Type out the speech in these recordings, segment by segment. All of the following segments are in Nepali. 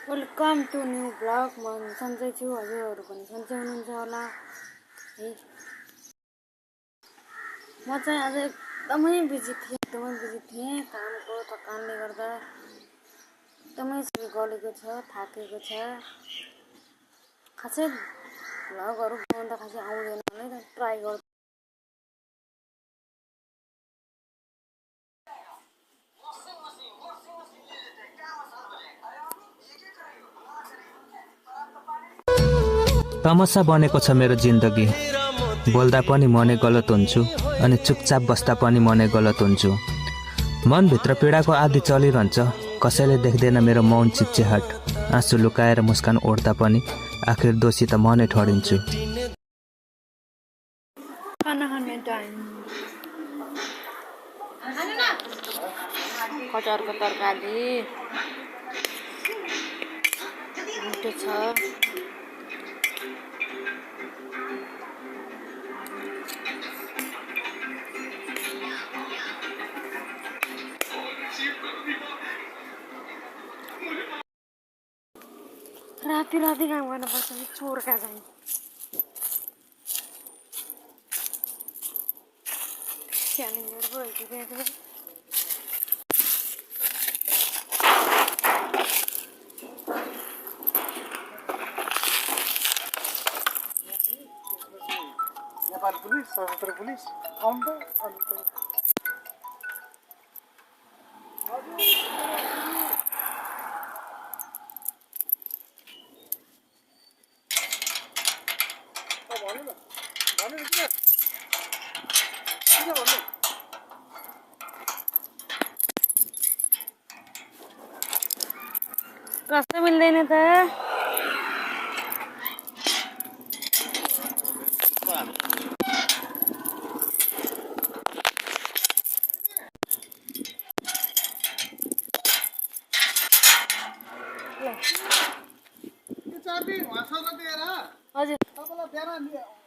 Welcome to new blog. म सन्चै छु, हजुरहरू पनि सन्चै हुनुहुन्छ होला है। म चाहिँ आज एकदमै बिजी थिएँ कामको थकानले गर्दा एकदमै शरीर गलेको छ, थाकेको छ। खासै भ्लगहरू बनाउन त खासै आउँदैन नै, ट्राई गर्छु। तमसा बनेको छ मेरो जिन्दगी। बोल्दा पनि म नै गलत हुन्छु अनि चुपचाप बस्दा पनि म नै गलत हुन्छु। मनभित्र पीडाको आदि चलिरहन्छ, कसैले देख्दैन मेरो मौन चिच्चेहाट। आँसु लुकाएर मुस्कान ओढ्दा पनि आखिर दोषी त म नै ठहरिन्छु। खाना खाने टाइम। कटहरको तरकारी मिठो छ। राति काम गर्नुपर्छ, चोरका चाहिँ च्यालेन्जर भइसकेको छ। नेपाल पुलिस, सशस्त्र पुलिस आउनु त कस्तो मिल्दैन त। चाबी उहाँसँग दिएर हजुर तपाईँलाई बिहान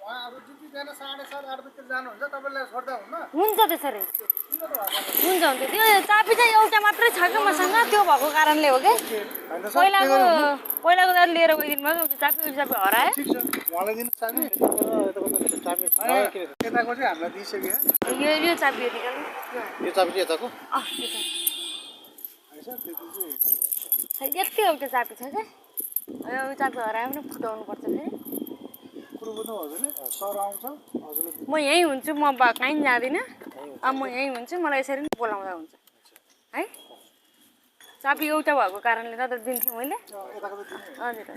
उहाँहरू जुन बिहान 7:30 8 बजीतिर जानुहुन्छ, तपाईँलाई छोड्दा हुन्न? हुन्छ त्यसरी, हुन्छ त्यो चाबी चाहिँ एउटा मात्रै छ कि मसँग, त्यो भएको कारणले हो कि पहिलाको त लिएर गइदिनु भयो। चाबी हरायो। ठिक छ, उहाँलाई दिनु चाबी। चाबी यताको चाहिँ हामीलाई दिइसक्यो। यो चाबी निकाल्नु। यो चाबी चाहिँ यताको यति एउटा चाबी छ क्या। यो चाबी हरायो भने फुटाउनु पर्छ फेरि। कुरो बुझ्नु हजुरले, सर आउँछ हजुरले म यहीँ हुन्छु, म कहीँ जाँदिनँ। अब म यहीँ हुन्छु, मलाई यसरी नै बोलाउँदा हुन्छ है। चाबी एउटा भएको कारणले त दिन्थेँ मैले। यताको त दिनु। हजुर